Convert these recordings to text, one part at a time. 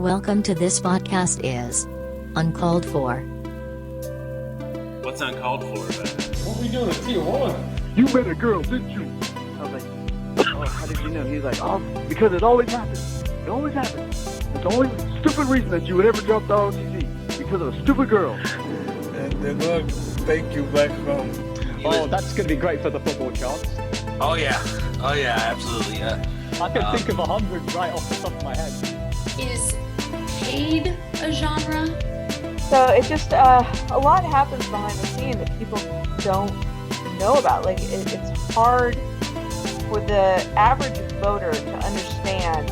Welcome to this podcast is Uncalled For. What's uncalled for about it? What we doing at Tijuana? You met a girl, didn't you? I was like, oh, how did you know? He's like, oh, because it always happens. It always happens. That's the only stupid reason that you would ever drop the ROTC. Because of a stupid girl. And then look, thank you back home. Oh, that's going to be great for the football charts. Oh yeah, absolutely, yeah. I can think of 100 right off the top of my head. Is paid a genre? So it just, a lot happens behind the scene that people don't know about. Like, it's hard for the average voter to understand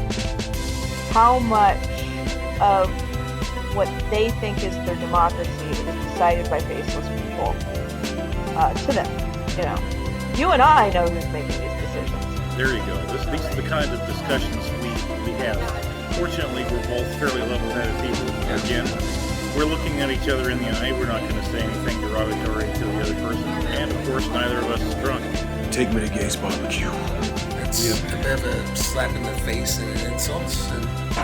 how much of what they think is their democracy is decided by faceless people to them. You know, you and I know who's making these decisions. There you go. These are the kind of discussions we have. Fortunately, we're both fairly level-headed people. Again, we're looking at each other in the eye. We're not going to say anything derogatory to the other person. And, of course, neither of us is drunk. Take me to Gay's barbecue. That's a bit of a slap in the face and an insult.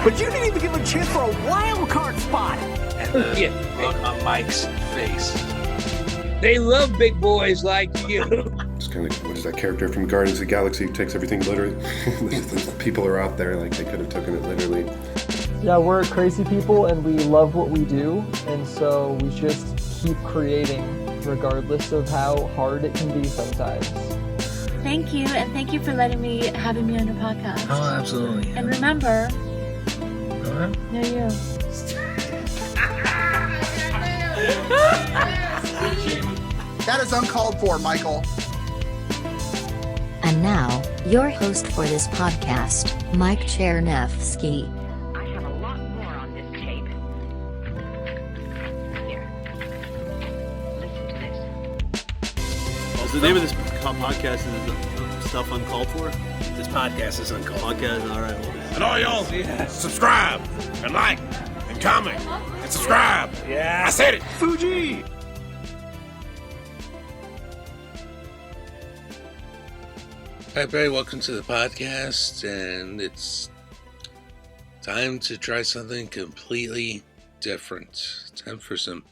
But you didn't even give him a chance for a wild card spot. And the look on Mike's face. They love big boys like you. It's kind of, what is that character from Guardians of the Galaxy who takes everything literally? The people are out there, like, they could have taken it literally. Yeah, we're crazy people and we love what we do, and so we just keep creating regardless of how hard it can be sometimes. Thank you, and thank you for having me on your podcast. Oh, absolutely. And remember, no you. That is uncalled for, Michael. And now, your host for this podcast, Mike Chernevsky. I have a lot more on this tape. Here. Listen to this. Well, the name of this podcast is Stuff Uncalled For? This podcast is uncalled. Podcast, all right. And all y'all, subscribe and like and comment and subscribe. Yeah. I said it. Fuji. Hi, everybody. Welcome to the podcast, and it's time to try something completely different. Time for some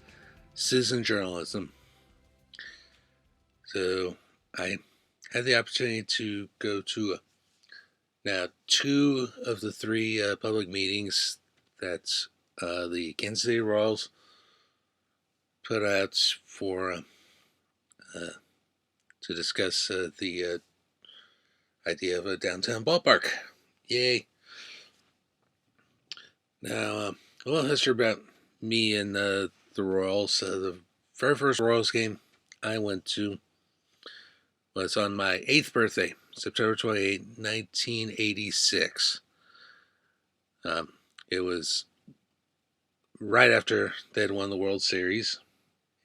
citizen journalism. So, I had the opportunity to go to now 2 of the 3 public meetings that the Kansas City Royals put out for to discuss the idea of a downtown ballpark. Yay. Now, a little history about me and the Royals. The very first Royals game I went to was on my 8th birthday, September 28, 1986. It was right after they had won the World Series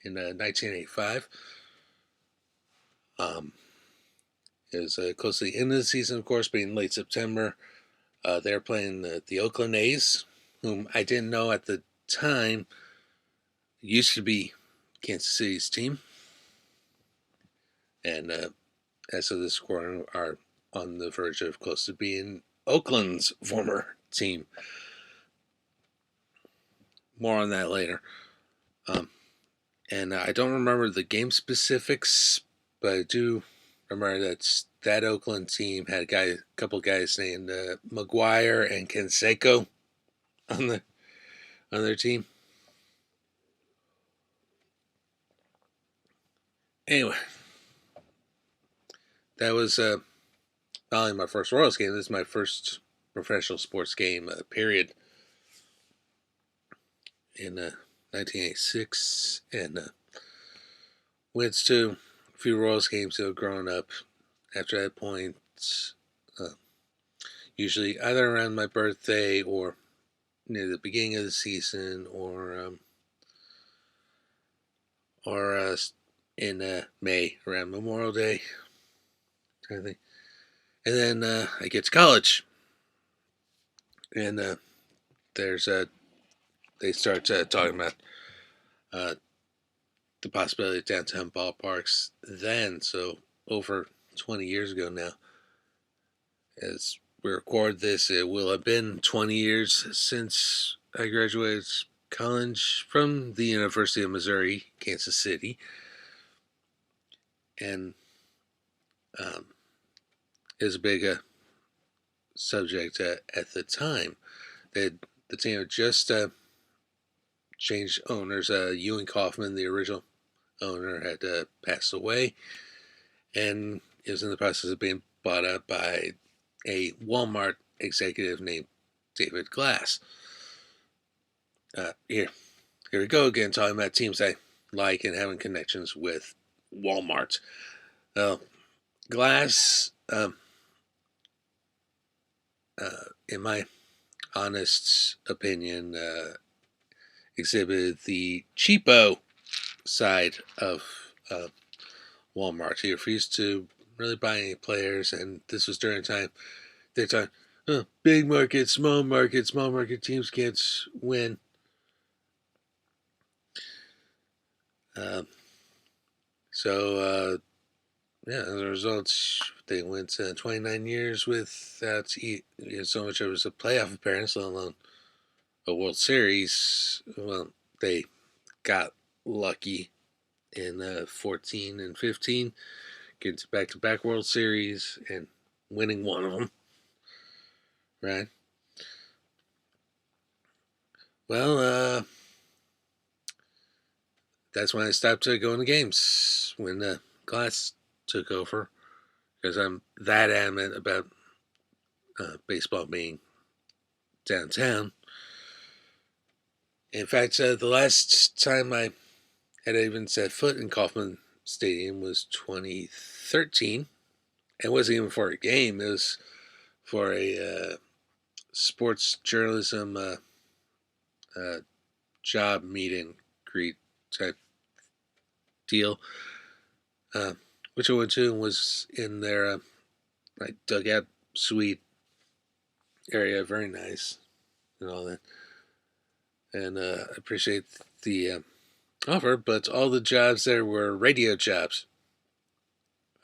in 1985. It was close to the end of the season, of course, being late September. They were playing the Oakland A's, whom I didn't know at the time used to be Kansas City's team. And as of this quarter, are on the verge of close to being Oakland's former team. More on that later. And I don't remember the game specifics, but I do remember that Oakland team had a couple guys named McGuire and Canseco on their team. Anyway, that was not only my first Royals game. This is my first professional sports game. Period. In 1986, and went to a few Royals games that were growing up. After that point, usually either around my birthday or near the beginning of the season, or in May around Memorial Day, kind of thing. And then I get to college, and they start talking about the possibility of downtown ballparks then. So over 20 years ago now, as we record this, it will have been 20 years since I graduated college from the University of Missouri, Kansas City. And it was a big subject at the time. The team had just changed owners. Ewing Kaufman, the original owner, had passed away, and it was in the process of being bought up by a Walmart executive named David Glass. Here we go again, talking about teams I like and having connections with Walmart. Glass, in my honest opinion, exhibited the cheapo side of Walmart. He refused to really buy any players, and this was during a time they're talking, big market, small market teams can't win. As a result, they went 29 years without so much as a playoff appearance, let alone a World Series. Well, they got lucky in 14 and 15, getting to back-to-back World Series and winning one of them. Right? Well, that's when I stopped going to games, when Glass took over, because I'm that adamant about baseball being downtown. In fact, the last time I had even set foot in Kauffman Stadium was 2013. It wasn't even for a game. It was for a sports journalism job meet and greet type deal, which I went to and was in their dugout suite area. Very nice and all that. And I appreciate the offer, but all the jobs there were radio jobs.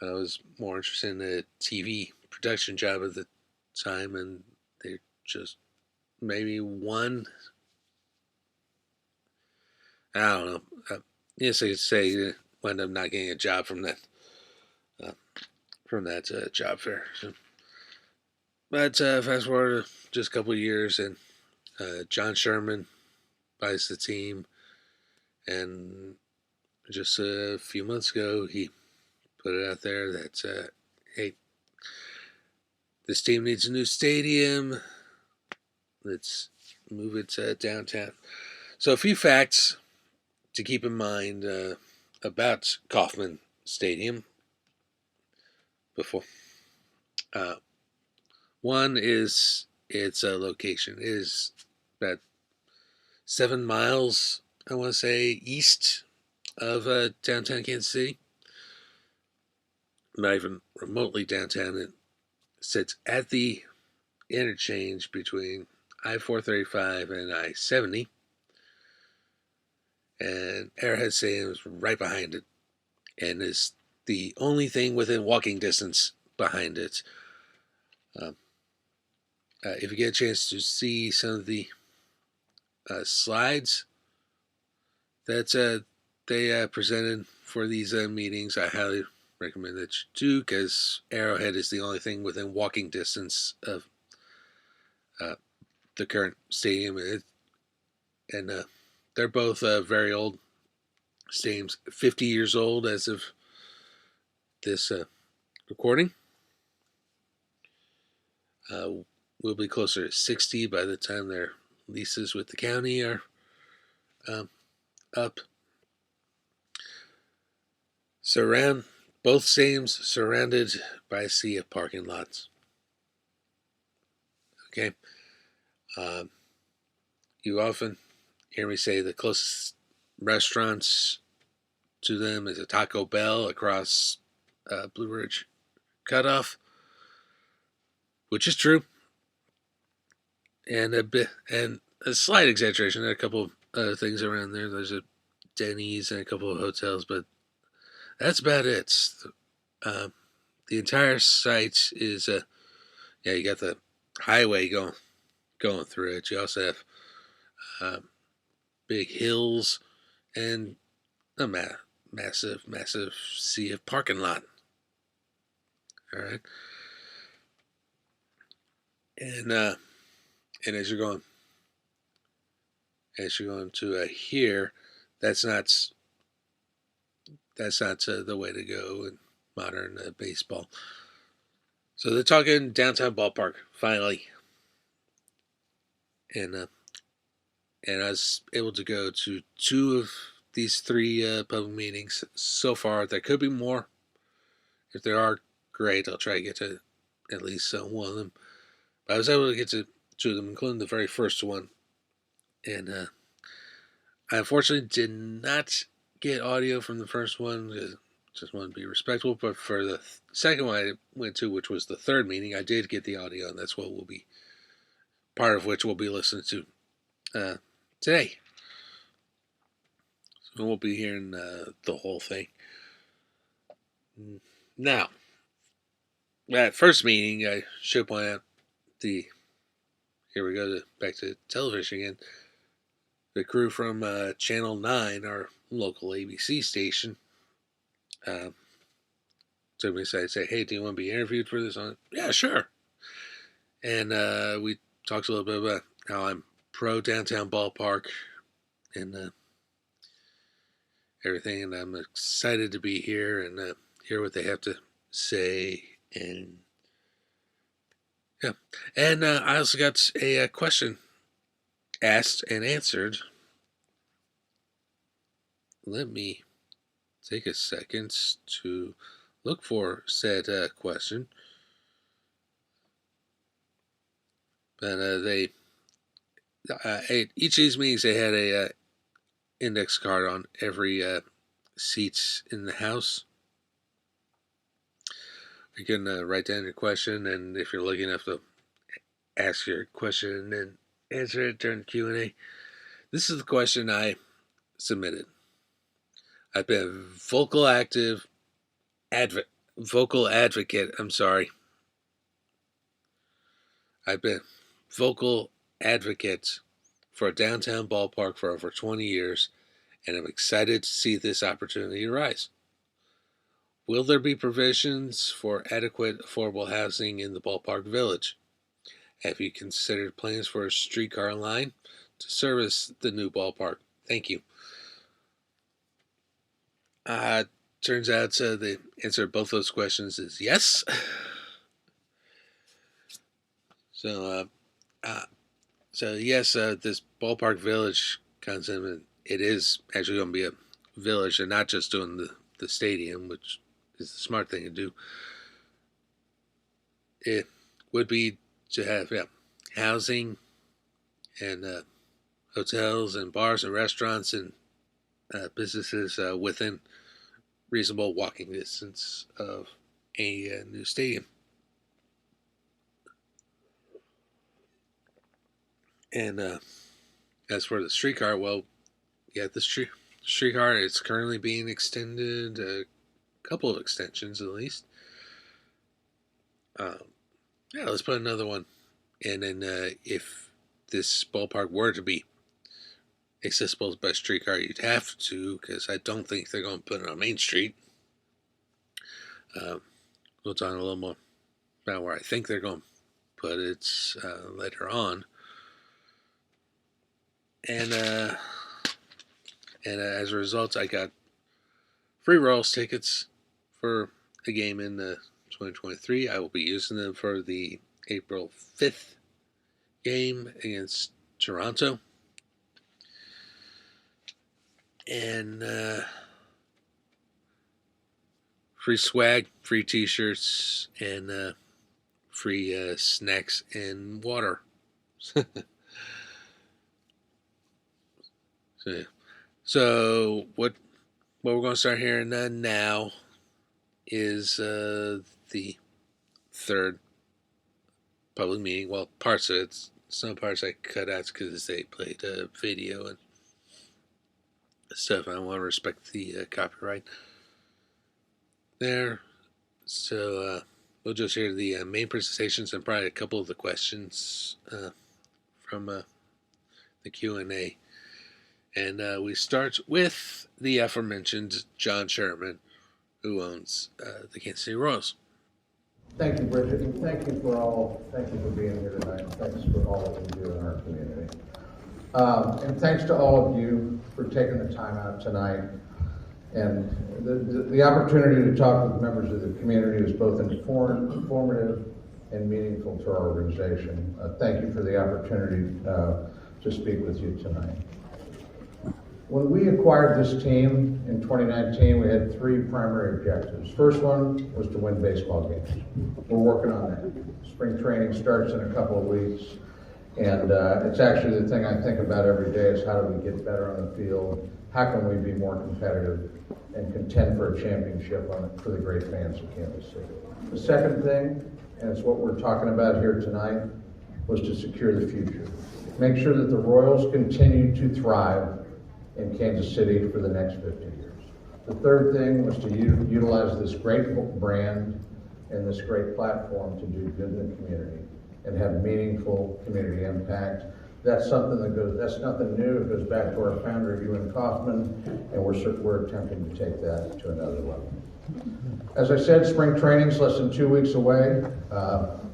I was more interested in a TV production job at the time, and they just maybe one. I don't know. Yes, I could say wound up not getting a job from that job fair. So, but fast forward just a couple of years, and John Sherman buys the team, and just a few months ago he put it out there that hey, this team needs a new stadium. Let's move it downtown. So a few facts to keep in mind about Kauffman Stadium before. One is its location. It is about 7 miles, I want to say, east of downtown Kansas City. Not even remotely downtown. It sits at the interchange between I-435 and I-70. And Arrowhead Stadium is right behind it, and is the only thing within walking distance behind it. If you get a chance to see some of the slides that they presented for these meetings, I highly recommend that you do, because Arrowhead is the only thing within walking distance of the current stadium, and they're both very old stadiums, 50 years old as of this recording. Will be closer to 60 by the time their leases with the county are up. Both stadiums surrounded by a sea of parking lots. Okay. You often hear me say the closest restaurants to them is a Taco Bell across Blue Ridge Cutoff, which is true, and a slight exaggeration. There are a couple of other things around there. There's a Denny's and a couple of hotels, but that's about it. The entire site is you got the highway going through it. You also have big hills and a massive sea of parking lot. All right, and as you're going to here, that's not the way to go in modern baseball. So they're talking downtown ballpark finally, and I was able to go to 2 of these 3 public meetings so far. There could be more. If there are, great. I'll try to get to at least one of them. But I was able to get to 2 of them, including the very first one. And I unfortunately did not get audio from the first one. Just wanted to be respectful. But for the second one I went to, which was the third meeting, I did get the audio, and that's what we'll be part of which we'll be listening to today. So we'll be hearing the whole thing. Now, that first meeting, I should point out here we go back to television again. The crew from Channel 9, our local ABC station, took me aside and said, "Hey, do you want to be interviewed for this?" Yeah, sure. And we talked a little bit about how I'm pro downtown ballpark and everything, and I'm excited to be here and hear what they have to say. And yeah, and I also got a question asked and answered. Let me take a second to look for said question. But each of these meetings, they had a index card on every seats in the house. You can write down your question, and if you're lucky enough to ask your question and then answer it during Q&A. This is the question I submitted. I've been vocal advocate. I've been vocal advocate for a downtown ballpark for over 20 years, and I'm excited to see this opportunity arise. Will there be provisions for adequate affordable housing in the ballpark village? Have you considered plans for a streetcar line to service the new ballpark? Thank you. Turns out the answer to both those questions is yes. So yes, this ballpark village concept, it is actually going to be a village. They're not just doing the stadium, which is the smart thing to do. It would be to have housing and hotels and bars and restaurants and businesses within reasonable walking distance of a new stadium. And as for the streetcar, well, yeah, the streetcar is currently being extended, a couple of extensions at least. Let's put another one. And then if this ballpark were to be accessible by streetcar, you'd have to, because I don't think they're going to put it on Main Street. We'll talk a little more about where I think they're going to put it later on. And as a result, I got free Royals tickets for a game in 2023. I will be using them for the April 5th game against Toronto. And free swag, free t-shirts, and free snacks and water. So what we're going to start hearing now is the third public meeting. Well, parts of it. Some parts I cut out because they played video and stuff. I want to respect the copyright there. So we'll just hear the main presentations and probably a couple of the questions from the Q&A. And we start with the aforementioned John Sherman, who owns the Kansas City Royals. Thank you, Bridget, and thank you for being here tonight. Thanks for all that you do in our community. And thanks to all of you for taking the time out tonight. And the opportunity to talk with members of the community is both informative and meaningful to our organization. Thank you for the opportunity to speak with you tonight. When we acquired this team in 2019, we had three primary objectives. First one was to win baseball games. We're working on that. Spring training starts in a couple of weeks, and it's actually the thing I think about every day is how do we get better on the field? How can we be more competitive and contend for a championship for the great fans of Kansas City? The second thing, and it's what we're talking about here tonight, was to secure the future. Make sure that the Royals continue to thrive in Kansas City for the next 50 years. The third thing was to utilize this great brand and this great platform to do good in the community and have meaningful community impact. That's something that's nothing new. It goes back to our founder, Ewan Kaufman, and we're attempting to take that to another level. As I said, spring training's less than 2 weeks away.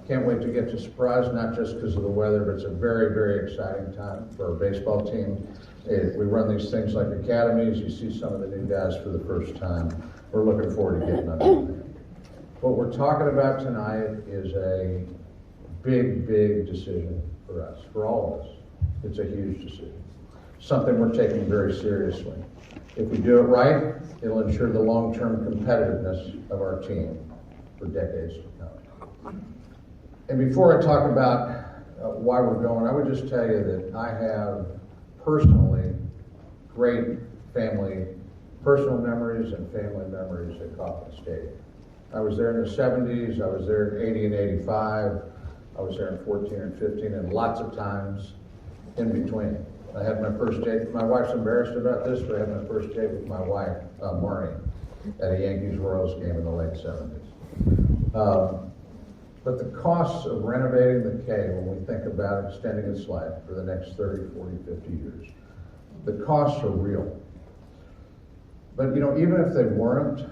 Can't wait to get to Surprise, not just because of the weather, but it's a very, very exciting time for our baseball team. We run these things like academies. You see some of the new guys for the first time. We're looking forward to getting underway. What we're talking about tonight is a big, big decision for us, for all of us. It's a huge decision, something we're taking very seriously. If we do it right, it'll ensure the long-term competitiveness of our team for decades to come. And before I talk about why we're going, I would just tell you that I have personally great personal memories and family memories at Kauffman Stadium. I was there in the 70s, I was there in 80 and 85, I was there in 14 and 15, and lots of times in between. I had my first date, my wife's embarrassed about this, but I had my first date with my wife, Marnie, at a Yankees-Royals game in the late 70s. But the costs of renovating the K, when we think about extending its life for the next 30, 40, 50 years, the costs are real. But even if they weren't,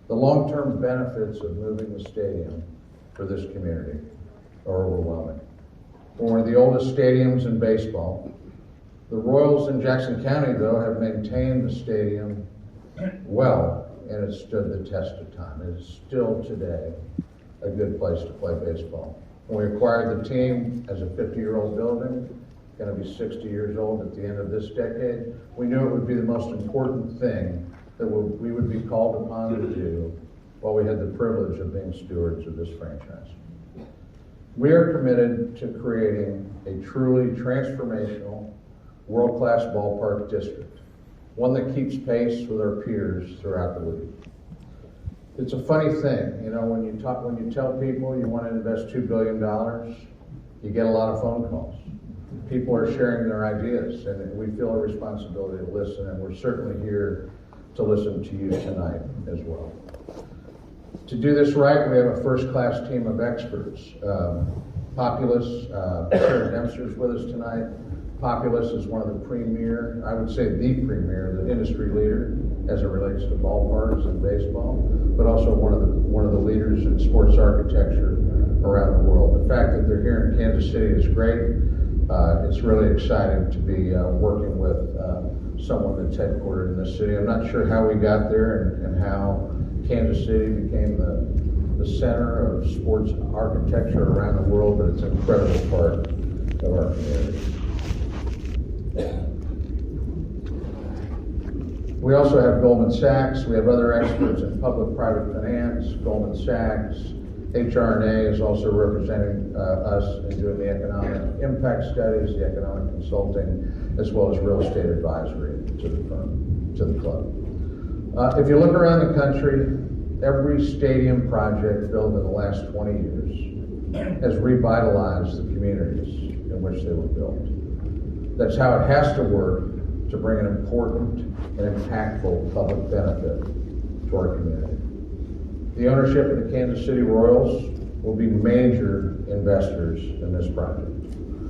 the long-term benefits of moving the stadium for this community are overwhelming. One of the oldest stadiums in baseball. The Royals in Jackson County, though, have maintained the stadium well, and it stood the test of time. It is still today a good place to play baseball. When we acquired the team as a 50-year-old building, going to be 60 years old at the end of this decade, we knew it would be the most important thing that we would be called upon to do while we had the privilege of being stewards of this franchise. We are committed to creating a truly transformational, world-class ballpark district, one that keeps pace with our peers throughout the league. It's a funny thing, when you tell people you want to invest $2 billion, you get a lot of phone calls. People are sharing their ideas, and we feel a responsibility to listen, and we're certainly here to listen to you tonight as well. To do this right, we have a first-class team of experts. Populous, Sharon Dempster's with us tonight. Populous is one of the premier, I would say the premier, the industry leader as it relates to ballparks and baseball, but also one of the leaders in sports architecture around the world. The fact that they're here in Kansas City is great. It's really exciting to be working with someone that's headquartered in this city. I'm not sure how we got there and how Kansas City became the center of sports architecture around the world, but it's an incredible part of our community. We also have Goldman Sachs. We have other experts in public-private finance. Goldman Sachs, HR&A is also representing us in doing the economic impact studies, the economic consulting, as well as real estate advisory to the firm, to the club. If you look around the country, every stadium project built in the last 20 years has revitalized the communities in which they were built. That's how it has to work to bring an important and impactful public benefit to our community. The ownership of the Kansas City Royals will be major investors in this project.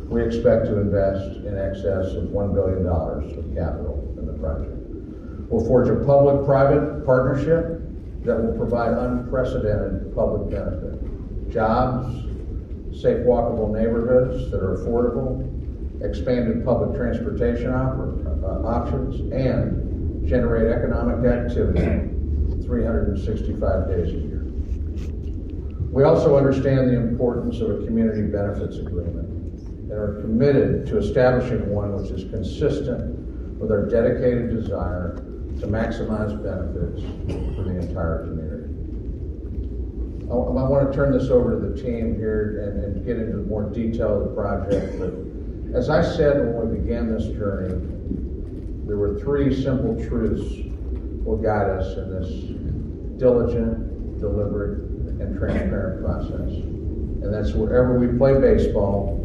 We expect to invest in excess of $1 billion of capital in the project. We'll forge a public-private partnership that will provide unprecedented public benefit. Jobs, safe walkable neighborhoods that are affordable, expanded public transportation options, and generate economic activity 365 days a year. We also understand the importance of a community benefits agreement and are committed to establishing one which is consistent with our dedicated desire to maximize benefits for the entire community. I want to turn this over to the team here and get into more detail of the project, but as I said when we began this journey, there were three simple truths will guide us in this diligent, deliberate, and transparent process. And that's wherever we play baseball,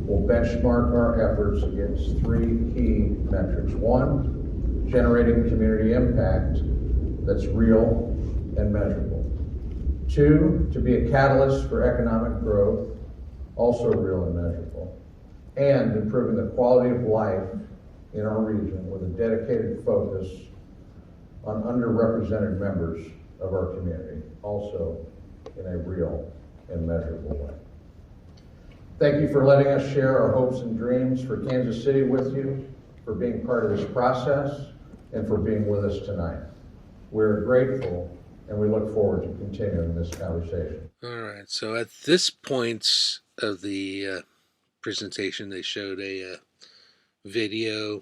we'll benchmark our efforts against three key metrics. One, generating community impact that's real and measurable. Two, to be a catalyst for economic growth, also real and measurable. And improving the quality of life in our region with a dedicated focus on underrepresented members of our community, also in a real and measurable way. Thank you for letting us share our hopes and dreams for Kansas City with you, for being part of this process, and for being with us tonight. We're grateful, and we look forward to continuing this conversation. All right, so at this point of the presentation, they showed a video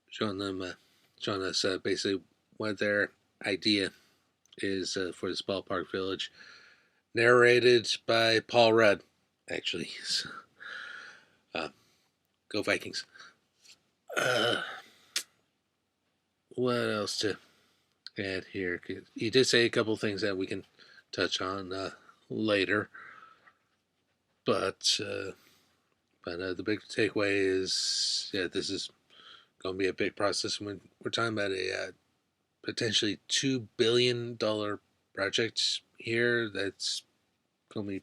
showing us basically what their idea is for this ballpark village, narrated by Paul Rudd, actually. So, go Vikings. What else to add here? He did say a couple things that we can touch on later, but the big takeaway is, this is going to be a big process. We're talking about a potentially $2 billion project here that's going to be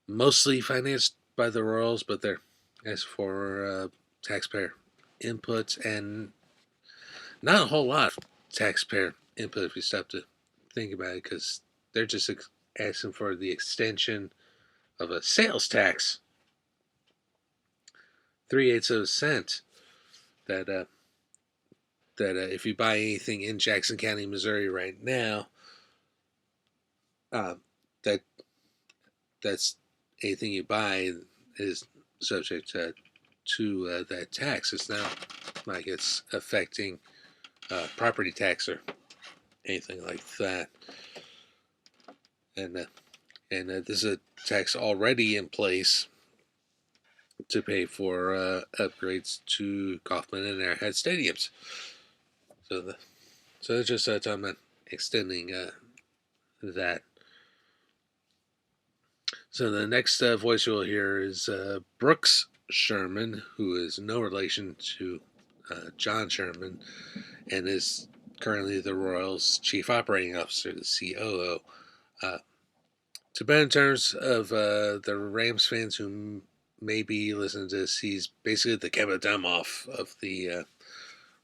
mostly financed by the Royals, but they're as for taxpayer input, and not a whole lot of taxpayer input if you stop to think about it, because they're just asking for the extension of a sales tax, 3/8 of a cent, that if you buy anything in Jackson County, Missouri right now, that's anything you buy is subject to that tax. It's not like it's affecting property tax or anything like that. And this is a tax already in place to pay for upgrades to Kauffman and Arrowhead stadiums. So they're just talking about extending that. So the next voice you'll hear is Brooks Sherman, who is no relation to John Sherman, and is currently the Royals' Chief Operating Officer, the COO. To better in terms of the Rams fans who may be listening to this, he's basically the Kevin Demoff of the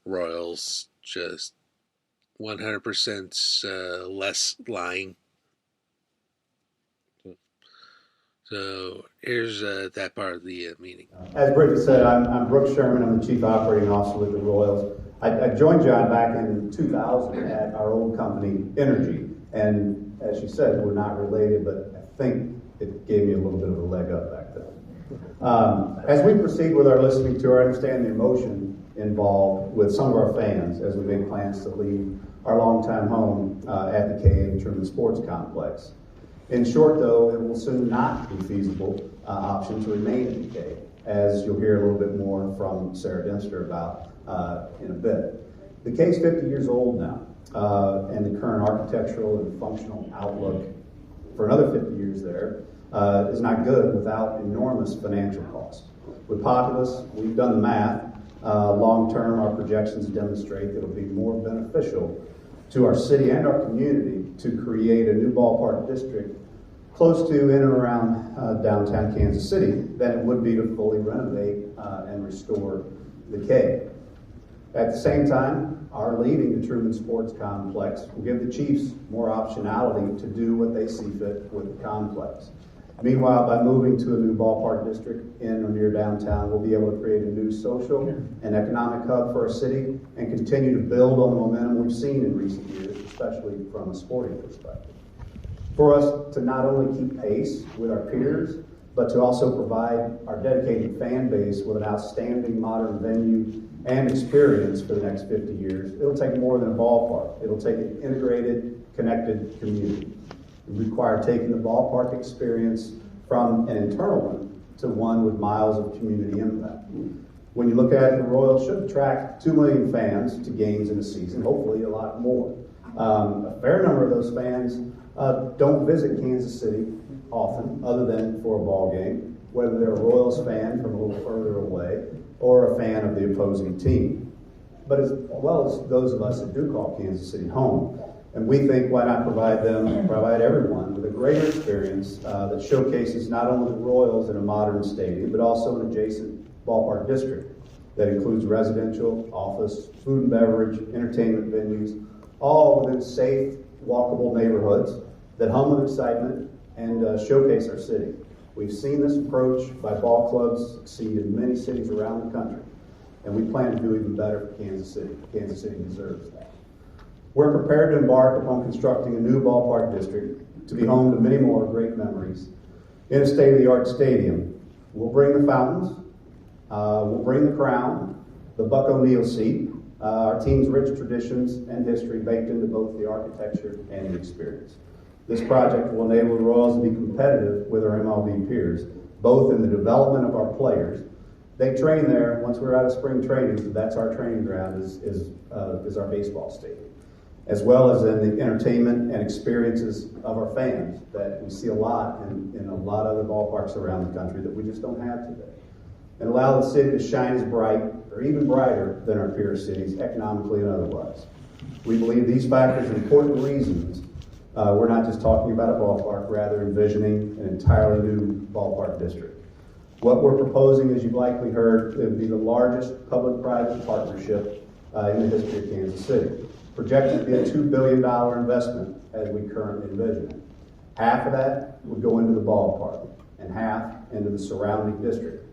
Royals, just 100% less lying. So here's that part of the meeting. As Bridget said, I'm Brooks Sherman. I'm the Chief Operating Officer with the Royals. I joined John back in 2000 at our old company, Energy. And as she said, we're not related, but I think it gave me a little bit of a leg up back then. As we proceed with our listening tour, I understand the emotion involved with some of our fans as we make plans to leave our longtime home at the K.A. Truman Sports Complex. In short, though, it will soon not be feasible option to remain in the K, as you'll hear a little bit more from Sarah Dempster about in a bit. The K is 50 years old now, and the current architectural and functional outlook for another 50 years there is not good without enormous financial costs. With Populous, we've done the math. Long term, our projections demonstrate that it'll be more beneficial to our city and our community to create a new ballpark district close to in and around downtown Kansas City than it would be to fully renovate and restore the K. At the same time, our leaving the Truman Sports Complex will give the Chiefs more optionality to do what they see fit with the complex. Meanwhile, by moving to a new ballpark district in or near downtown, we'll be able to create a new social and economic hub for our city and continue to build on the momentum we've seen in recent years, especially from a sporting perspective. For us to not only keep pace with our peers, but to also provide our dedicated fan base with an outstanding modern venue and experience for the next 50 years, it'll take more than a ballpark. It'll take an integrated, connected community. It require taking the ballpark experience from an internal one to one with miles of community impact. When you look at it, the Royals should attract 2 million fans to games in a season, hopefully a lot more. A fair number of those fans don't visit Kansas City often, other than for a ball game, whether they're a Royals fan from a little further away or a fan of the opposing team. But as well as those of us that do call Kansas City home. And we think, why not provide everyone with a greater experience that showcases not only the Royals in a modern stadium, but also an adjacent ballpark district that includes residential, office, food and beverage, entertainment venues, all within safe, walkable neighborhoods that hum with excitement and showcase our city. We've seen this approach by ball clubs succeed in many cities around the country, and we plan to do even better for Kansas City. Kansas City deserves that. We're prepared to embark upon constructing a new ballpark district to be home to many more great memories in a state-of-the-art stadium. We'll bring the fountains, we'll bring the crown, the Buck O'Neill seat, our team's rich traditions and history baked into both the architecture and the experience. This project will enable the Royals to be competitive with our MLB peers, both in the development of our players. They train there. Once we're out of spring training, that's our training ground, is our baseball stadium, as well as in the entertainment and experiences of our fans that we see a lot in a lot of other ballparks around the country that we just don't have today. And allow the city to shine as bright or even brighter than our peer cities, economically and otherwise. We believe these factors are important reasons we're not just talking about a ballpark, rather envisioning an entirely new ballpark district. What we're proposing, as you've likely heard, would be the largest public-private partnership in the history of Kansas City. Projected to be a $2 billion investment as we currently envision it. Half of that would go into the ballpark and half into the surrounding district,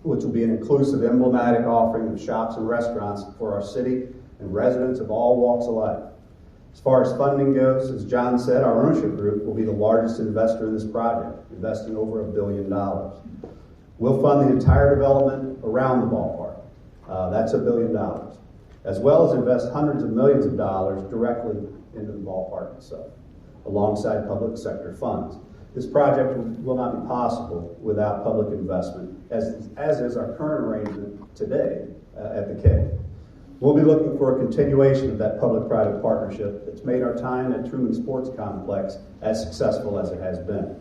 which will be an inclusive, emblematic offering of shops and restaurants for our city and residents of all walks of life. As far as funding goes, as John said, our ownership group will be the largest investor in this project, investing over $1 billion. We'll fund the entire development around the ballpark. That's $1 billion, as well as invest hundreds of millions of dollars directly into the ballpark itself, alongside public sector funds. This project will not be possible without public investment, as is our current arrangement today at the K. We'll be looking for a continuation of that public-private partnership that's made our time at Truman Sports Complex as successful as it has been.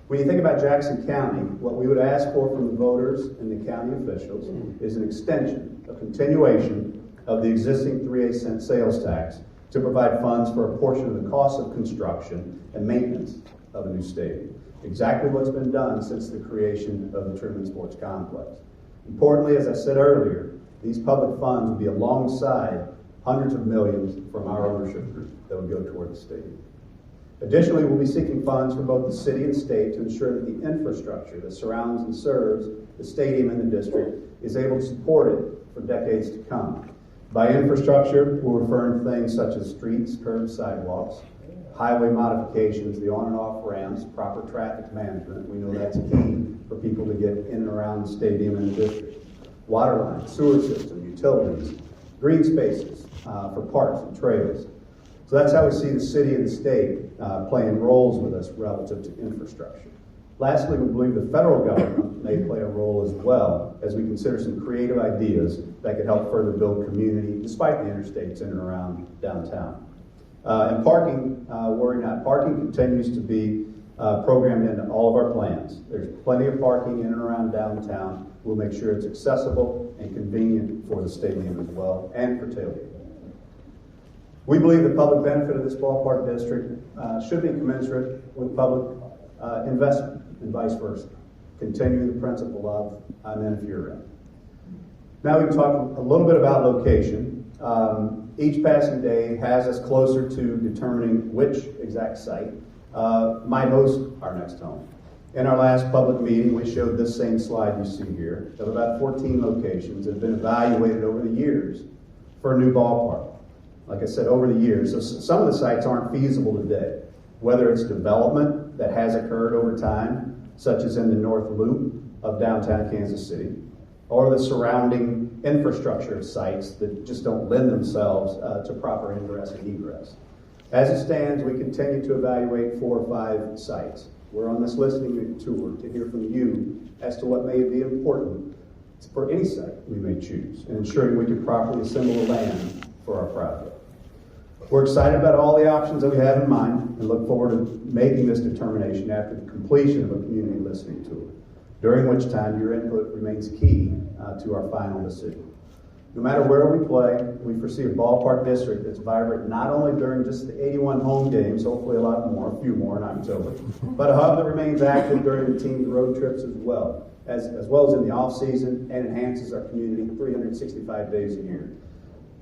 When you think about Jackson County, what we would ask for from the voters and the county officials is an extension, a continuation of the existing 3/8 cent sales tax to provide funds for a portion of the cost of construction and maintenance of a new stadium. Exactly what's been done since the creation of the Truman Sports Complex. Importantly, as I said earlier, these public funds will be alongside hundreds of millions from our ownership group that would go toward the stadium. Additionally, we'll be seeking funds from both the city and state to ensure that the infrastructure that surrounds and serves the stadium and the district is able to support it for decades to come. By infrastructure, we're referring to things such as streets, curbs, sidewalks, highway modifications, the on and off ramps, proper traffic management. We know that's key for people to get in and around the stadium and the district. Water lines, sewer system, utilities, green spaces for parks and trails. So that's how we see the city and the state playing roles with us relative to infrastructure. Lastly, we believe the federal government may play a role as well as we consider some creative ideas that could help further build community despite the interstates in and around downtown. And parking, worry not, parking continues to be programmed into all of our plans. There's plenty of parking in and around downtown. We'll make sure it's accessible and convenient for the stadium as well and for tailgating. We believe the public benefit of this ballpark district should be commensurate with public investment and vice versa. Continuing the principle of I'm in if you're in. Now we can talk a little bit about location. Each passing day has us closer to determining which exact site might host our next home. In our last public meeting, we showed this same slide you see here of about 14 locations that have been evaluated over the years for a new ballpark. Like I said, over the years. So some of the sites aren't feasible today, whether it's development that has occurred over time, such as in the North Loop of downtown Kansas City, or the surrounding infrastructure of sites that just don't lend themselves to proper ingress and egress. As it stands, we continue to evaluate 4 or 5 sites. We're on this listening tour to hear from you as to what may be important for any site we may choose, and ensuring we can properly assemble the land for our project. We're excited about all the options that we have in mind and look forward to making this determination after the completion of a community listening tour, during which time your input remains key to our final decision. No matter where we play, we foresee a ballpark district that's vibrant not only during just the 81 home games, hopefully a lot more, a few more in October, but a hub that remains active during the team's road trips as well as in the off-season, and enhances our community 365 days a year.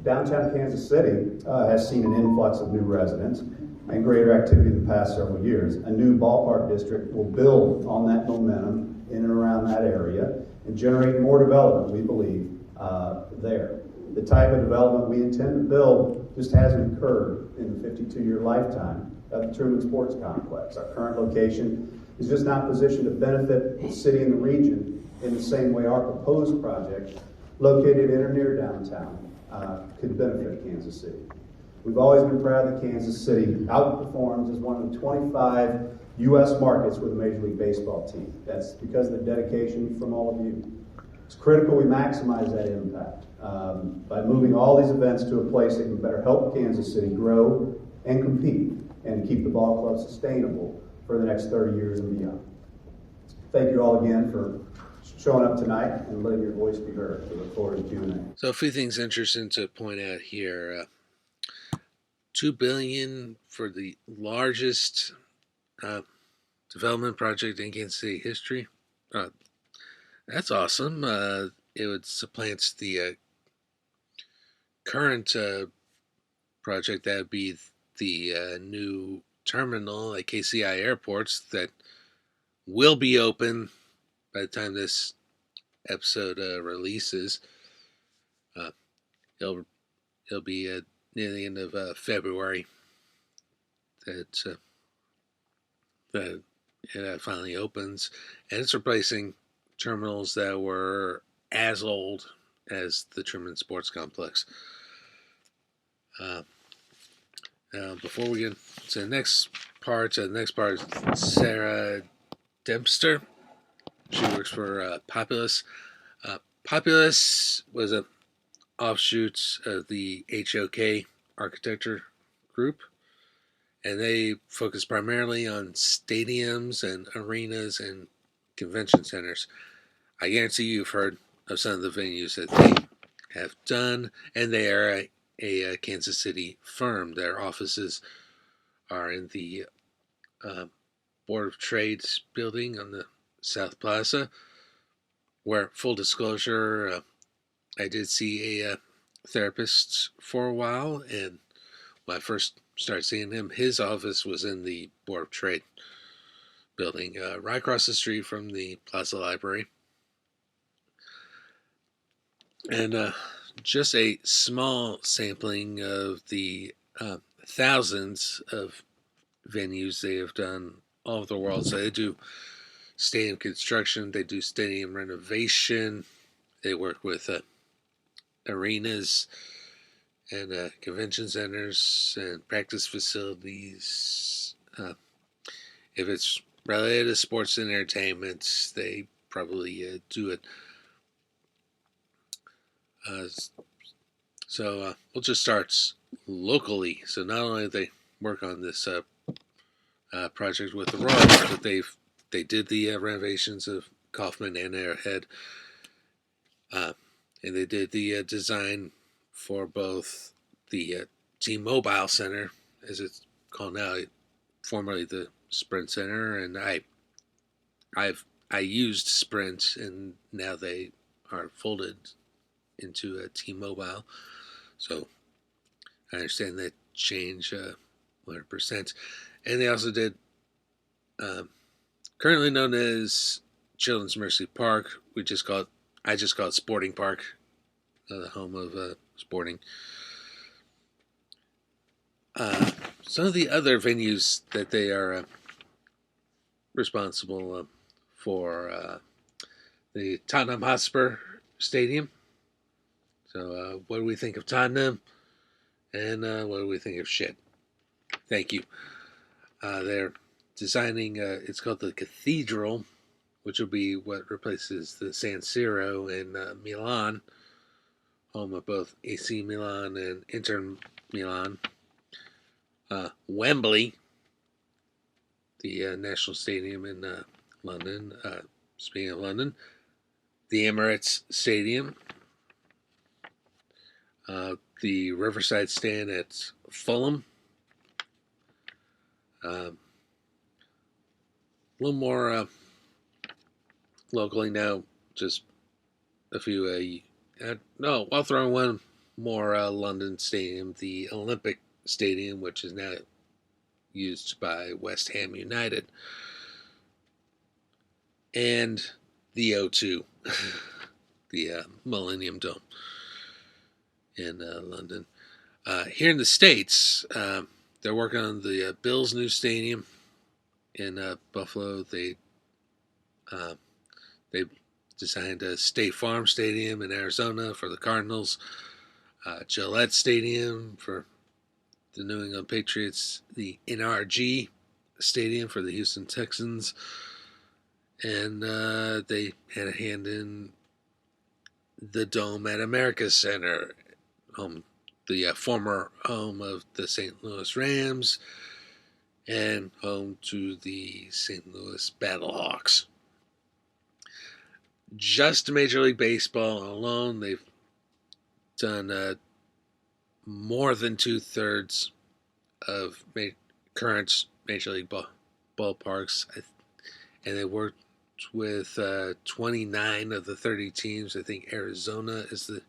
Downtown Kansas City has seen an influx of new residents and greater activity in the past several years. A new ballpark district will build on that momentum in and around that area and generate more development, we believe, there. The type of development we intend to build just hasn't occurred in the 52-year lifetime of the Truman Sports Complex. Our current location is just not positioned to benefit the city and the region in the same way our proposed project, located in or near downtown, could benefit Kansas City. We've always been proud that Kansas City outperforms as one of the 25 U.S. markets with a Major League Baseball team. That's because of the dedication from all of you. It's critical we maximize that impact by moving all these events to a place that can better help Kansas City grow and compete and keep the ball club sustainable for the next 30 years and beyond. Thank you all again for showing up tonight and letting your voice be heard. We look forward to Q&A. So a few things interesting to point out here. $2 billion for the largest development project in Kansas City history. That's awesome. It would supplant the current project. That would be the new terminal at KCI Airports that will be open by the time this episode releases. It'll be near the end of February that it finally opens, and it's replacing terminals that were as old as the Truman Sports Complex. Before we get to the next part is Sarah Dempster. She works for Populous. Populous was an offshoot of the HOK architecture group, and they focus primarily on stadiums and arenas and convention centers. I guarantee you've heard of some of the venues that they have done, and they are a Kansas City firm. Their offices are in the Board of Trade's building on the South Plaza, where, full disclosure, I did see a therapist for a while, and when I first started seeing him, his office was in the Board of Trade building, right across the street from the Plaza Library. And just a small sampling of the thousands of venues they have done all over the world. So they do stadium construction, they do stadium renovation, they work with arenas and convention centers and practice facilities. If it's related to sports and entertainment, they probably do it. So we'll just start locally. So not only do they work on this project with the Royals, but they did the renovations of Kaufman and Arrowhead, and they did the design for both the T-Mobile Center, as it's called now, formerly the Sprint Center, and I used Sprint, and now they are folded into a T-Mobile. So I understand that change 100%. And they also did, currently known as Children's Mercy Park. I just call it Sporting Park, the home of sporting. Some of the other venues that they are responsible for, the Tottenham Hotspur Stadium. So what do we think of Tottenham? And what do we think of shit? Thank you. They're designing, it's called the Cathedral, which will be what replaces the San Siro in Milan, home of both AC Milan and Inter Milan. Wembley, the National Stadium in London. Speaking of London, the Emirates Stadium, the Riverside Stand at Fulham. A little more locally now, just a few. No, I'll throw in one more London stadium, the Olympic Stadium, which is now used by West Ham United, and the O2, the Millennium Dome in London. Here in the States, they're working on the Bills' new stadium in Buffalo. They designed a State Farm Stadium in Arizona for the Cardinals, Gillette Stadium for the New England Patriots, the NRG Stadium for the Houston Texans, and they had a hand in the Dome at America's Center, the former home of the St. Louis Rams and home to the St. Louis Battlehawks. Just Major League Baseball alone, they've done more than 2/3 of current Major League ballparks, and they worked with 29 of the 30 teams. I think Arizona is the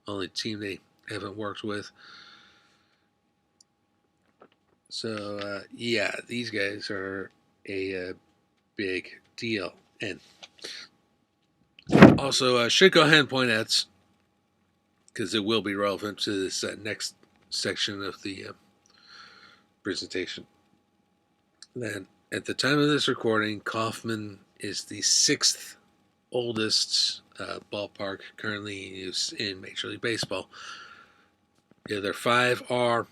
only team they haven't worked with. So, yeah, these guys are a big deal. And also, I should go ahead and point out, because it will be relevant to this next section of the presentation, that at the time of this recording, Kauffman is the 6th oldest ballpark currently in use in Major League Baseball. The other 5 are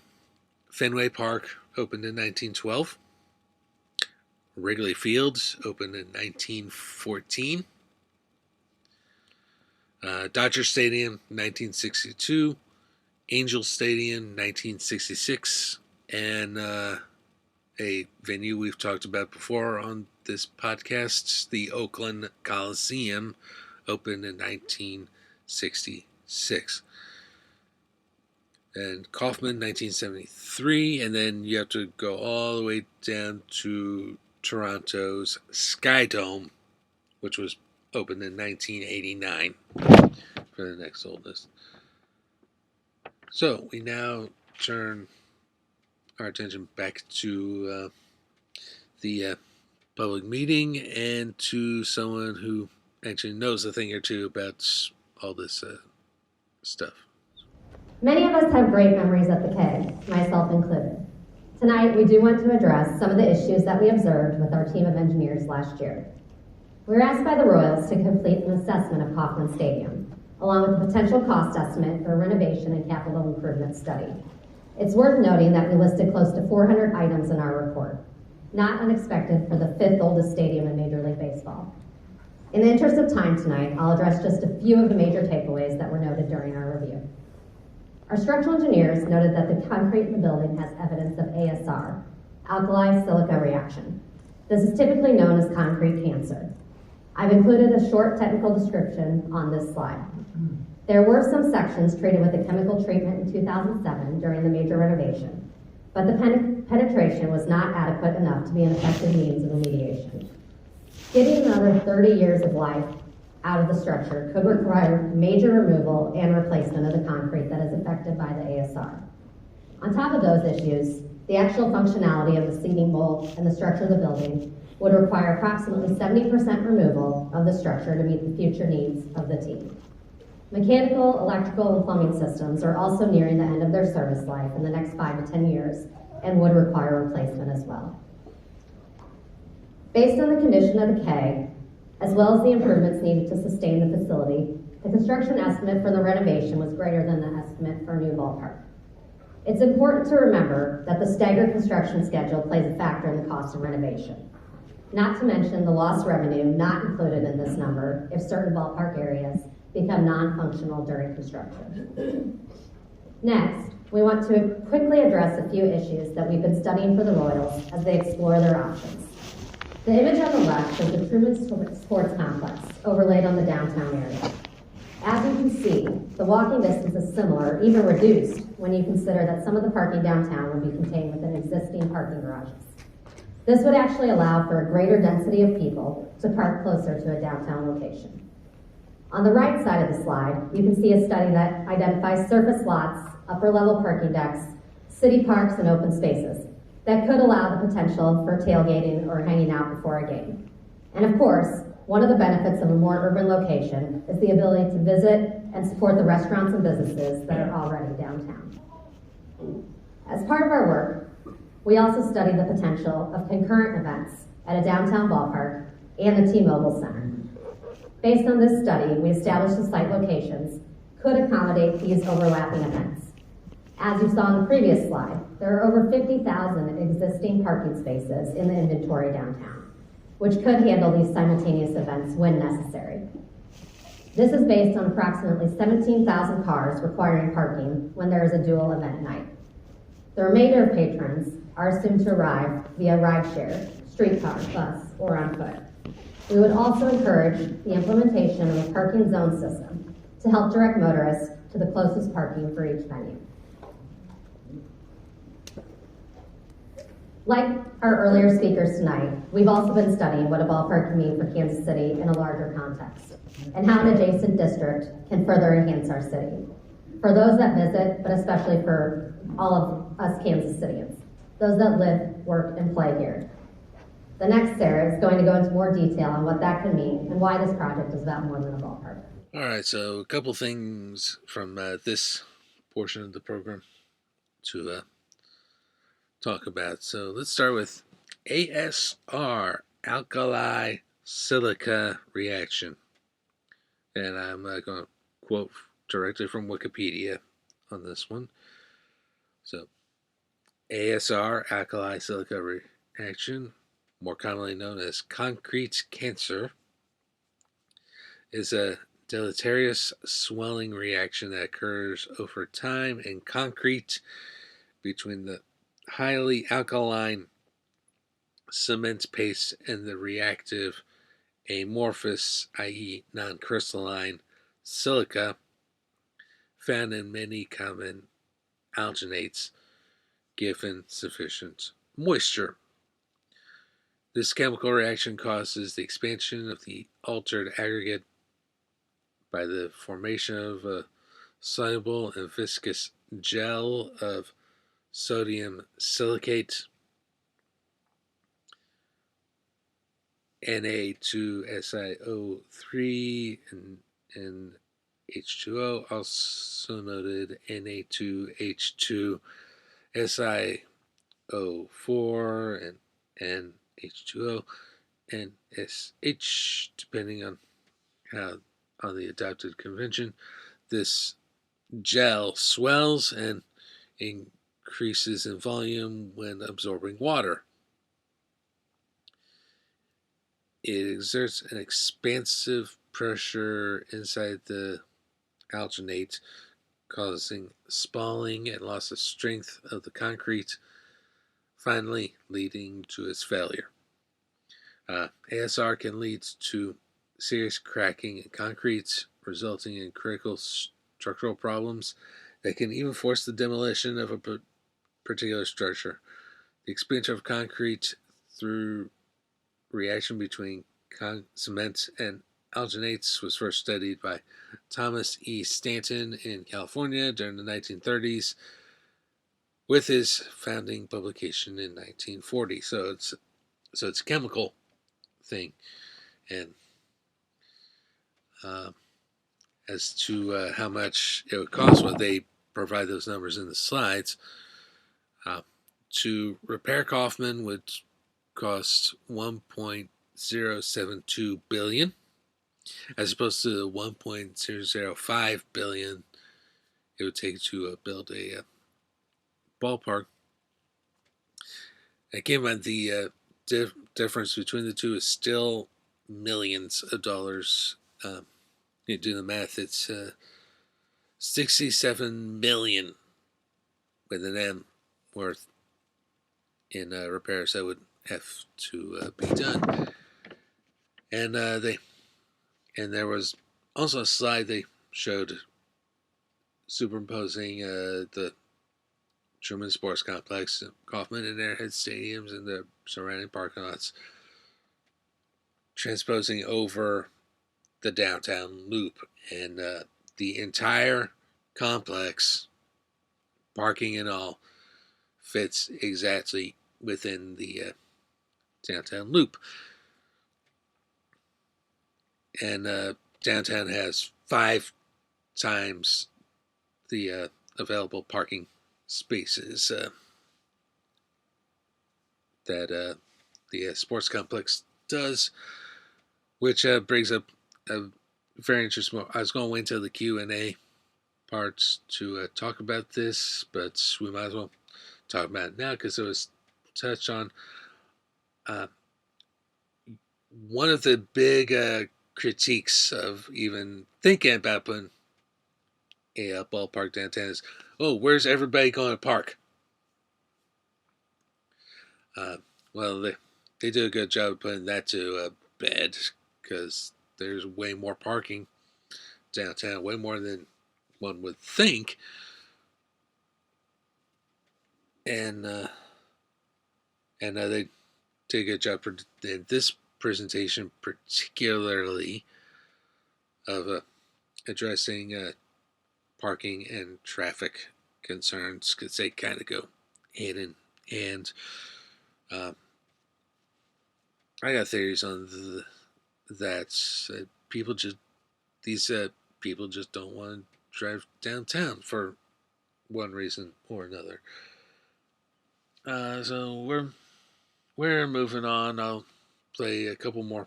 Fenway Park, opened in 1912. Wrigley Field, opened in 1914. Dodger Stadium, 1962. Angel Stadium, 1966. And a venue we've talked about before on this podcast, the Oakland Coliseum, opened in 1966. And Kauffman, 1973, and then you have to go all the way down to Toronto's Sky Dome, which was opened in 1989 for the next oldest. So we now turn our attention back to the public meeting and to someone who actually knows a thing or two about all this stuff. Many of us have great memories at the K, myself included. Tonight, we do want to address some of the issues that we observed with our team of engineers last year. We were asked by the Royals to complete an assessment of Kauffman Stadium, along with a potential cost estimate for a renovation and capital improvement study. It's worth noting that we listed close to 400 items in our report, not unexpected for the 5th oldest stadium in Major League Baseball. In the interest of time tonight, I'll address just a few of the major takeaways that were noted during our review. Our structural engineers noted that the concrete in the building has evidence of ASR, alkali silica reaction. This is typically known as concrete cancer. I've included a short technical description on this slide. There were some sections treated with a chemical treatment in 2007 during the major renovation, but the penetration was not adequate enough to be an effective means of remediation. Getting another 30 years of life out of the structure could require major removal and replacement of the concrete that is affected by the ASR. On top of those issues, the actual functionality of the seating bowl and the structure of the building would require approximately 70% removal of the structure to meet the future needs of the team. Mechanical, electrical, and plumbing systems are also nearing the end of their service life in the next 5 to 10 years and would require replacement as well. Based on the condition of the K, as well as the improvements needed to sustain the facility, the construction estimate for the renovation was greater than the estimate for a new ballpark. It's important to remember that the staggered construction schedule plays a factor in the cost of renovation, not to mention the lost revenue not included in this number if certain ballpark areas become non-functional during construction. Next, we want to quickly address a few issues that we've been studying for the Royals as they explore their options. The image on the left shows the Truman Sports Complex overlaid on the downtown area. As you can see, the walking distance is similar, even reduced, when you consider that some of the parking downtown would be contained within existing parking garages. This would actually allow for a greater density of people to park closer to a downtown location. On the right side of the slide, you can see a study that identifies surface lots, upper-level parking decks, city parks, and open spaces that could allow the potential for tailgating or hanging out before a game. And of course, one of the benefits of a more urban location is the ability to visit and support the restaurants and businesses that are already downtown. As part of our work, we also studied the potential of concurrent events at a downtown ballpark and the T-Mobile Center. Based on this study, we established the site locations could accommodate these overlapping events. As you saw in the previous slide, there are over 50,000 existing parking spaces in the inventory downtown, which could handle these simultaneous events when necessary. This is based on approximately 17,000 cars requiring parking when there is a dual event night. The remainder of patrons are assumed to arrive via rideshare, streetcar, bus, or on foot. We would also encourage the implementation of a parking zone system to help direct motorists to the closest parking for each venue. Like our earlier speakers tonight, we've also been studying what a ballpark can mean for Kansas City in a larger context, and how an adjacent district can further enhance our city. For those that visit, but especially for all of us Kansas Cityans, those that live, work, and play here. The next Sarah is going to go into more detail on what that could mean and why this project is about more than a ballpark. All right, so a couple things from this portion of the program to talk about. So let's start with ASR, alkali silica reaction. And I'm going to quote directly from Wikipedia on this one. So ASR, alkali silica reaction, more commonly known as concrete cancer, is a deleterious swelling reaction that occurs over time in concrete between the highly alkaline cement paste and the reactive amorphous, i.e. non-crystalline, silica found in many common alginates given sufficient moisture. This chemical reaction causes the expansion of the altered aggregate by the formation of a soluble and viscous gel of sodium silicate, Na2SiO3, and H2O, also noted Na2H2SiO4 and H2O and SH, depending on the adopted convention. This gel swells and increases in volume when absorbing water. It exerts an expansive pressure inside the alginate, causing spalling and loss of strength of the concrete, finally leading to its failure. ASR can lead to serious cracking in concrete, resulting in critical structural problems that can even force the demolition of a particular structure. The expansion of concrete through reaction between cement and alginates was first studied by Thomas E. Stanton in California during the 1930s, with his founding publication in 1940. So it's a chemical thing, and as to how much it would cost, well, they provide those numbers in the slides. To repair Kaufman would cost $1.072 billion, as opposed to the $1.005 billion it would take to build a ballpark. Again, the difference between the two is still millions of dollars. You do the math; it's 67 million with an M worth in repairs that would have to be done. And there was also a slide they showed superimposing the Truman Sports Complex, Kauffman and Airhead Stadiums, and the surrounding parking lots, transposing over the downtown loop, and the entire complex, parking and all, fits exactly within the downtown loop. And downtown has 5 times the available parking spaces that the sports complex does, which brings up a very interesting. I was going to wait until the Q&A parts to talk about this, but we might as well talk about it now because it was touched on. One of the big critiques of even thinking about putting a ballpark downtown is, where's everybody going to park? Well, they do a good job of putting that to bed, because there's way more parking downtown, way more than one would think. And they did a good job in this presentation, particularly of addressing parking and traffic concerns, because they kind of go hand in hand. I got theories on that. These people just don't want to drive downtown for one reason or another. So we're moving on. I'll play a couple more.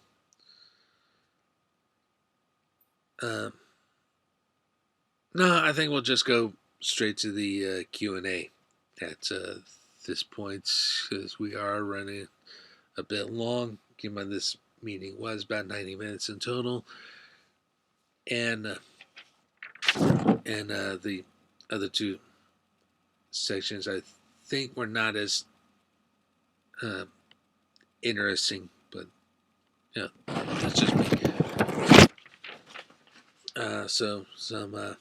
No, I think we'll just go straight to the Q&A at this point, because we are running a bit long. Given this meeting was about 90 minutes in total, and the other 2 sections I think were not as interesting, but yeah, that's just me. So some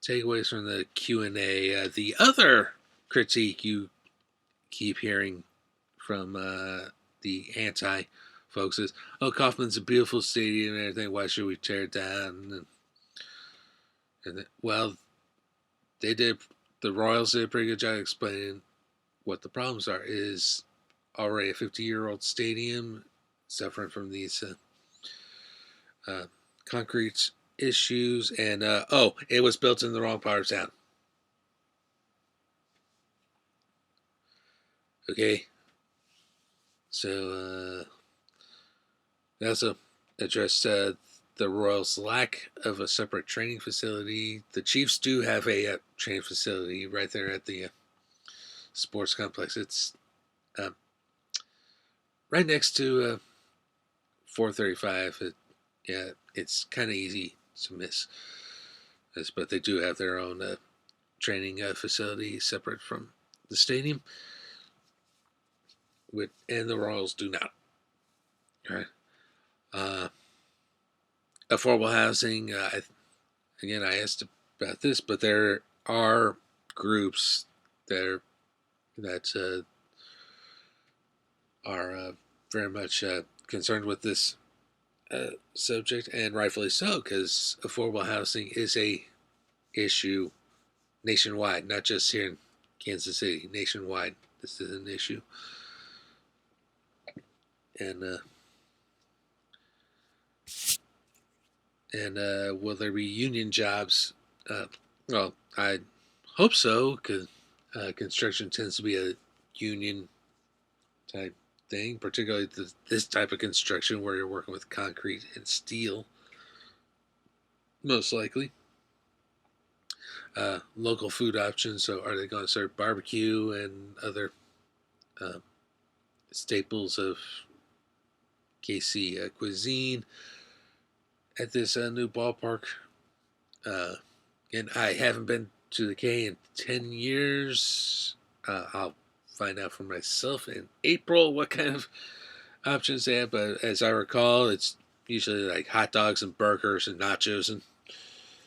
takeaways from the Q&A. The other critique you keep hearing from the anti folks is, Kauffman's a beautiful stadium and everything, why should we tear it down? Well, the Royals did a pretty good job explaining what the problems are. It is already a 50-year-old stadium suffering from these concrete issues, and it was built in the wrong part of town. Okay, so they also addressed the Royals' lack of a separate training facility. The Chiefs do have a training facility right there at the sports complex. It's right next to 435. It's kind of easy to miss this, but they do have their own training facility separate from the stadium, and the Royals do not. All right. Affordable housing. again, I asked about this, but there are groups that are very much concerned with this subject, and rightfully so, because affordable housing is a issue nationwide, not just here in Kansas City. Nationwide, this is an issue, and will there be union jobs? Well, I hope so, because construction tends to be a union type thing, particularly this type of construction where you're working with concrete and steel, most likely. Local food options, so are they going to serve barbecue and other staples of KC cuisine at this new ballpark? And I haven't been to the K in 10 years. I'll find out for myself in April what kind of options they have, but as I recall, it's usually like hot dogs and burgers and nachos, and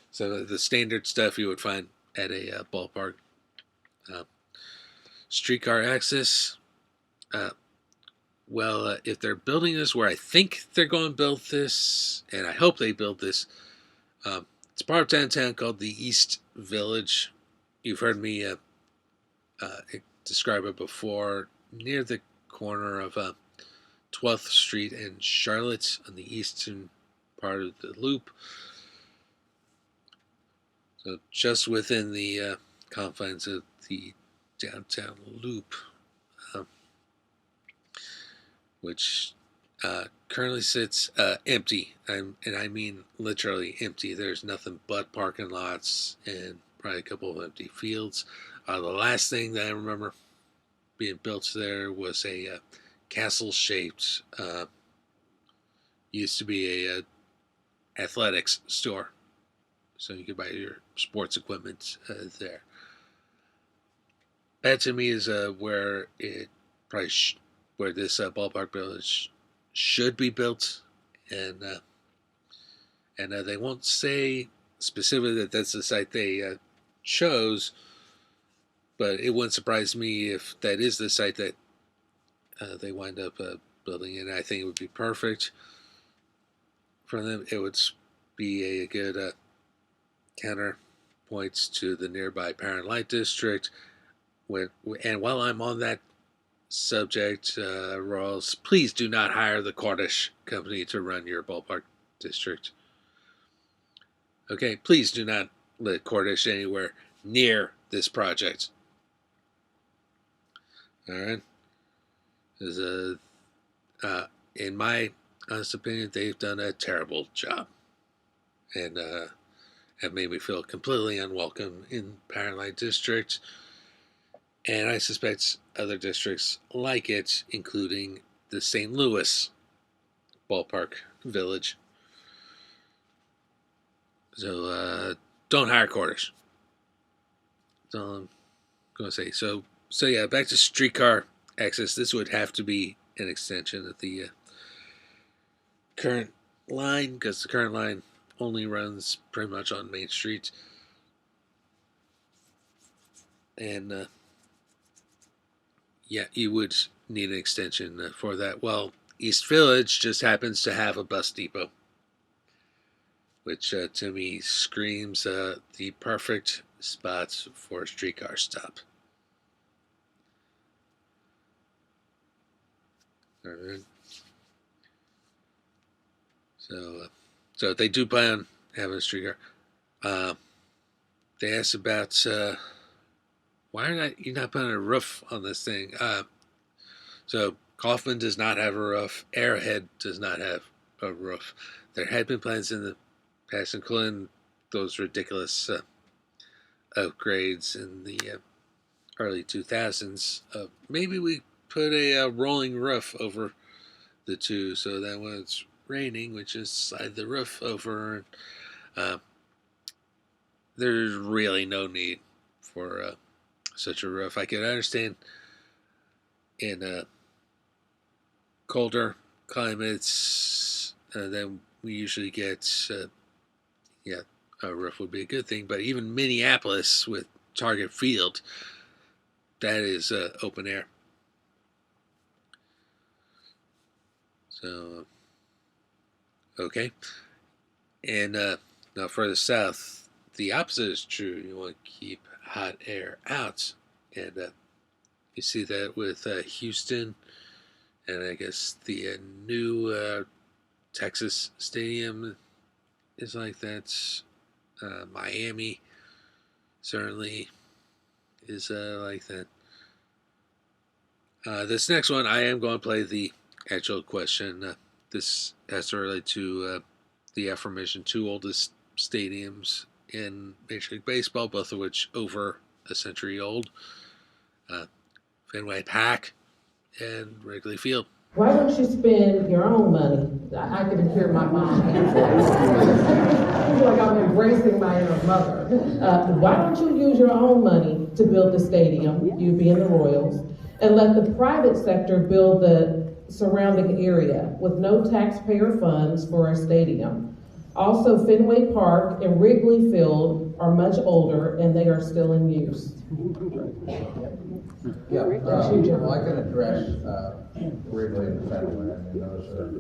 so the standard stuff you would find at a ballpark. Streetcar access. Well, if they're building this where I think they're going to build this, and I hope they build this, it's part of downtown called the East Village. You've heard me describe it before, near the corner of 12th Street and Charlotte on the eastern part of the loop. So just within the confines of the downtown loop, which currently sits empty, and I mean literally empty. There's nothing but parking lots and probably a couple of empty fields. The last thing that I remember being built there was a castle-shaped, used to be a athletics store, so you could buy your sports equipment there. That to me is where it probably where this ballpark village should be built, and they won't say specifically that that's the site they chose, but it wouldn't surprise me if that is the site that they wind up building, and I think it would be perfect for them. It would be a good counterpoint to the nearby Parent Light District. And while I'm on that subject, Royals, please do not hire the Cordish company to run your ballpark district. Okay, please do not let Cordish anywhere near this project. All right, because in my honest opinion, they've done a terrible job, and have made me feel completely unwelcome in Parent Light District. And I suspect other districts like it, including the St. Louis ballpark village. So don't hire Cordish. That's all I'm going to say. So yeah, back to streetcar access. This would have to be an extension of the current line, because the current line only runs pretty much on Main Street. And yeah, you would need an extension for that. Well, East Village just happens to have a bus depot, which to me screams the perfect spot for a streetcar stop. All right. So they do plan on having a streetcar. They asked about why are you not putting a roof on this thing? So Kaufman does not have a roof. Arrowhead does not have a roof. There had been plans in the past, including those ridiculous upgrades in the early 2000s. Maybe we put a rolling roof over the two, so that when it's raining, we just slide the roof over. There's really no need for such a roof. I could understand in colder climates, then we usually get roof would be a good thing. But even Minneapolis with Target Field, that is open air. So, okay. And now further south, the opposite is true. You want to keep hot air out. And you see that with Houston. And I guess the new Texas stadium is like that. Miami certainly is like that. This next one, I am going to play the actual question. This has to relate to the aforementioned two oldest stadiums in Major League Baseball, both of which over a century old. Fenway Park and Wrigley Field. Why don't you spend your own money? I can hear my mom answer. I feel like I'm embracing my inner mother. Why don't you use your own money to build the stadium, you being the Royals, and let the private sector build the surrounding area with no taxpayer funds for a stadium? Also, Fenway Park and Wrigley Field are much older and they are still in use. Yeah, well, I can address Wrigley and Fenway. I mean, those are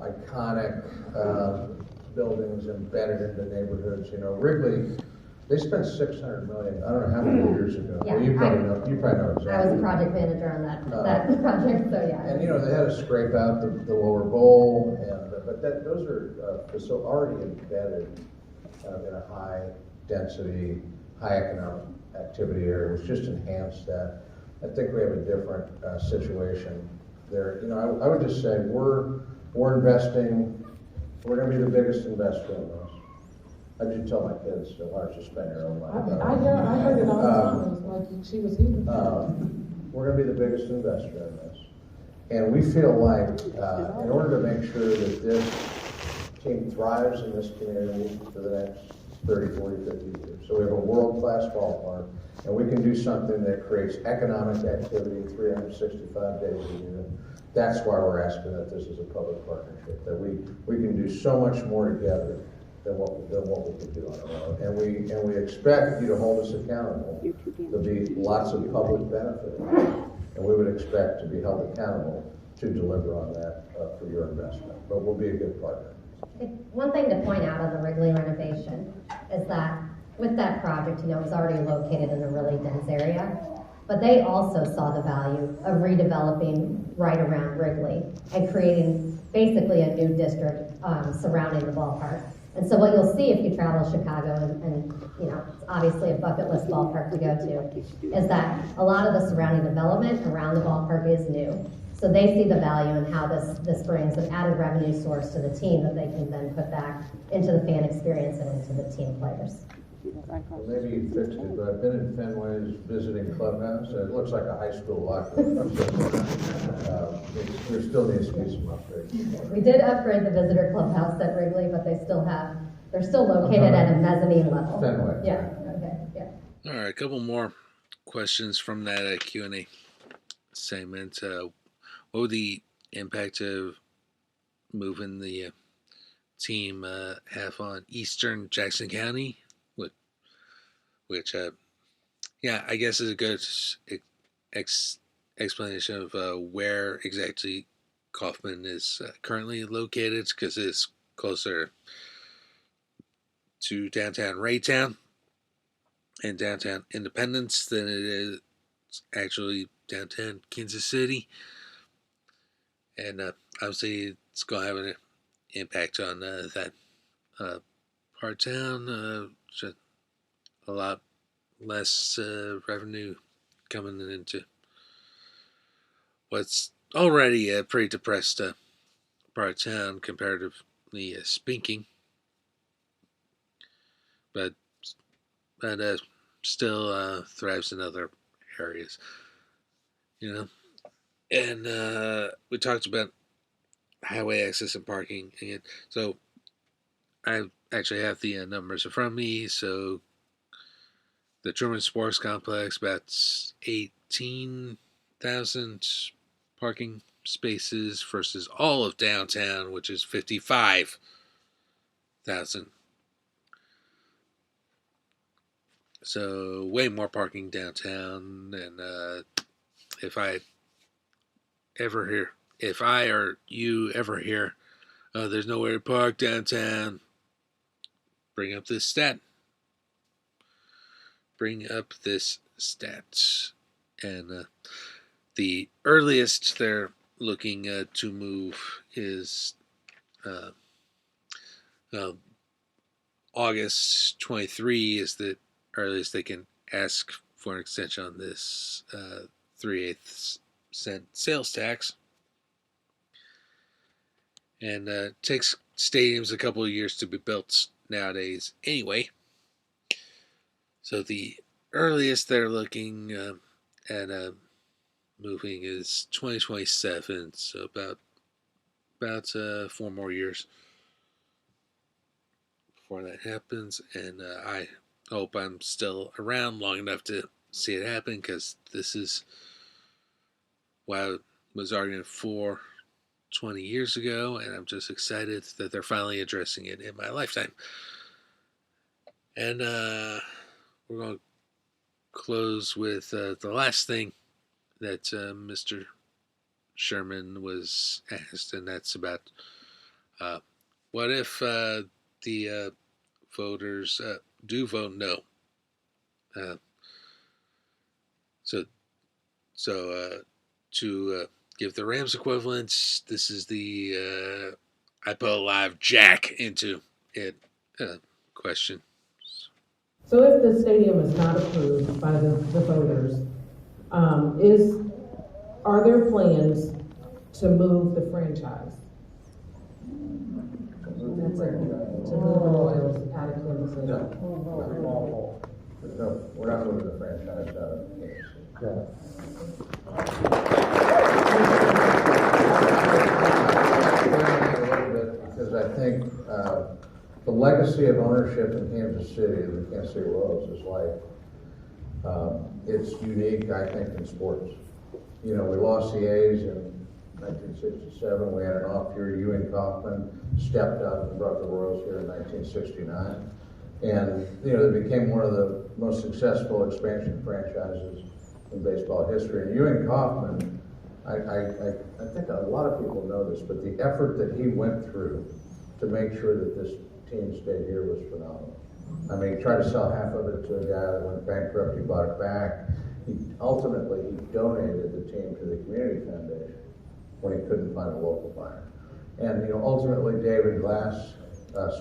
iconic buildings embedded into neighborhoods. You know, Wrigley, they spent $600 million. I don't know how many years ago. Yeah, well, you probably know exactly. I was a project manager on that project, so yeah. And you know, they had to scrape out the lower bowl, and but those are so already embedded in a high density, high economic activity area, which just enhanced that. I think we have a different situation there. You know, I would just say we're investing. We're going to be the biggest investor in this. I do tell my kids, why don't you spend your own money? I heard it all the time. It was like she was here. We're going to be the biggest investor in this. And we feel like in order to make sure that this team thrives in this community for the next 30, 40, 50 years. So we have a world-class ballpark, and we can do something that creates economic activity 365 days a year. That's why we're asking that this is a public partnership, that we can do so much more together than what we can do on our own. And we expect you to hold us accountable. There'll be lots of public benefit, and we would expect to be held accountable to deliver on that for your investment. But we'll be a good partner. One thing to point out on the Wrigley renovation is that with that project, it was already located in a really dense area, but they also saw the value of redeveloping right around Wrigley and creating basically a new district surrounding the ballpark. And so what you'll see if you travel Chicago, and it's obviously a bucket list ballpark to go to, is that a lot of the surrounding development around the ballpark is new. So they see the value in how this brings an added revenue source to the team that they can then put back into the fan experience and into the team players. Well, maybe you fixed it, but I've been in Fenway's visiting clubhouse, and it looks like a high school locker room. There still needs to be some upgrades. We did upgrade the visitor clubhouse at Wrigley, but they're still located at a mezzanine level. Fenway. Yeah, okay, yeah. All right, a couple more questions from that Q&A segment. What would the impact of moving the team have on Eastern Jackson County? Which I guess is a good explanation of where exactly Kaufman is currently located, because it's closer to downtown Raytown and downtown Independence than it is actually downtown Kansas City. And obviously it's going to have an impact on that part of town. Just a lot less revenue coming into what's already a pretty depressed part of town, comparatively speaking. But still thrives in other areas, And we talked about highway access and parking again. So I actually have the numbers in front of me. So the Truman Sports Complex, about 18,000 parking spaces versus all of downtown, which is 55,000. So way more parking downtown, and if I or you ever hear, there's nowhere to park downtown, bring up this stat. And the earliest they're looking to move is August 23 is the earliest they can ask for an extension on this 3/8 cent sales tax. And it takes stadiums a couple of years to be built nowadays anyway. So the earliest they're looking at moving is 2027, so about 4 more years before that happens. And I hope I'm still around long enough to see it happen, because this is what I was arguing for 20 years ago, and I'm just excited that they're finally addressing it in my lifetime. And we're going to close with the last thing that Mr. Sherman was asked, and that's about what if the voters do vote no. So to give the Rams equivalents, this is the I put a live jack into it question. So if the stadium is not approved by the voters, are there plans to move the franchise? To move the Royals out of Kansas City? No, we're not moving the franchise out of Kansas City. Because I think the legacy of ownership in Kansas City, the Kansas City Royals, is like, it's unique, I think, in sports. You know, we lost the A's in 1967. We had an off year. Ewing Kauffman stepped up and brought the Royals here in 1969. And, you know, they became one of the most successful expansion franchises in baseball history. And Ewing Kauffman, I think a lot of people know this, but the effort that he went through to make sure that this team stayed here was phenomenal. I mean, he tried to sell half of it to a guy that went bankrupt. He bought it back. He donated the team to the community foundation when he couldn't find a local buyer. And, you know, ultimately David Glass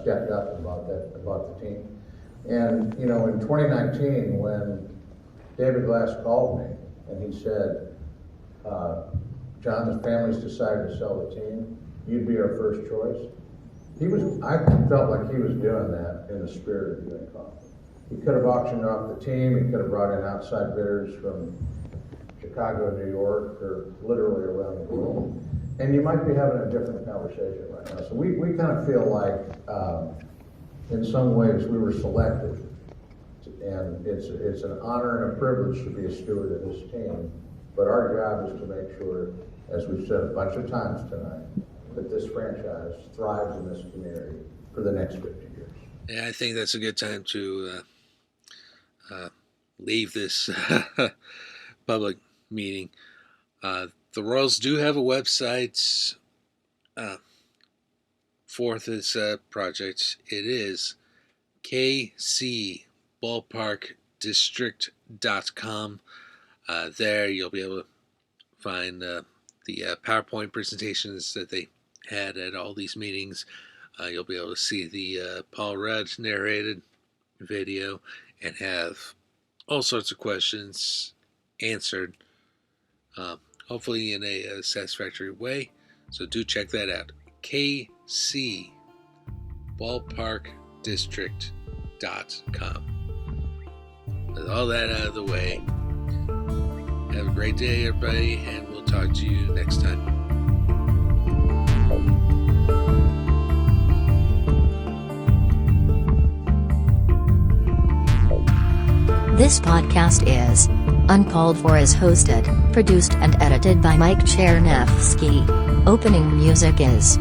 stepped up and bought the team. And, you know, in 2019, when David Glass called me and he said, John, the family's decided to sell the team. You'd be our first choice. I felt like he was doing that in the spirit of Ewing Kauffman. He could have auctioned off the team. He could have brought in outside bidders from Chicago, New York, or literally around the world. And you might be having a different conversation right now. So we kind of feel like, in some ways, we were selected. And it's an honor and a privilege to be a steward of this team. But our job is to make sure, as we've said a bunch of times tonight, that this franchise thrives in this community for the next 50 years. Yeah, I think that's a good time to leave this public meeting. The Royals do have a website for this project. It is kcballparkdistrict.com. There you'll be able to find the PowerPoint presentations that they had at all these meetings. You'll be able to see the Paul Rudd narrated video and have all sorts of questions answered, hopefully in a satisfactory way. So do check that out. kcballparkdistrict.com. With all that out of the way, have a great day, everybody, and we'll talk to you next time. This podcast is Uncalled For is hosted, produced and edited by Mike Chernevsky. Opening music is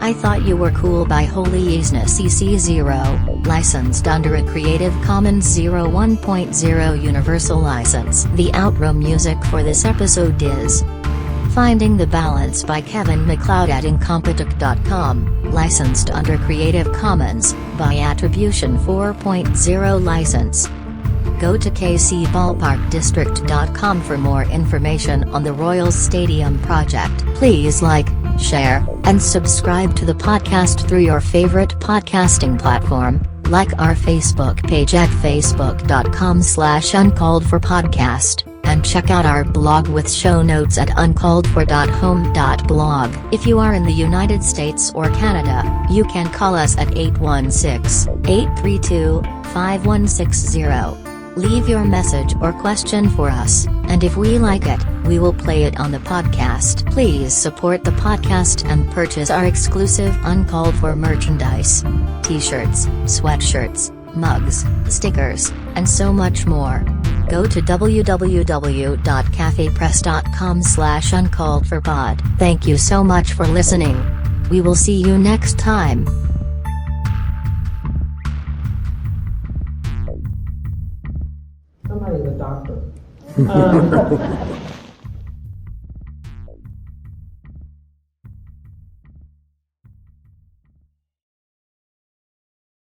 I Thought You Were Cool by Holy Isna CC0, licensed under a Creative Commons 0.1.0 Universal License. The outro music for this episode is Finding the Balance by Kevin MacLeod at Incompetech.com, licensed under Creative Commons, by Attribution 4.0 license. Go to kcballparkdistrict.com for more information on the Royals Stadium project. Please like, share, and subscribe to the podcast through your favorite podcasting platform. Like our Facebook page at facebook.com/uncalledforpodcast, and check out our blog with show notes at uncalledfor.home.blog. If you are in the United States or Canada, you can call us at 816-832-5160. Leave your message or question for us, and if we like it, we will play it on the podcast. Please support the podcast and purchase our exclusive Uncalled For merchandise. T-shirts, sweatshirts, mugs, stickers, and so much more. Go to www.cafepress.com/uncalledforpod. Thank you so much for listening. We will see you next time. Somebody's a doctor.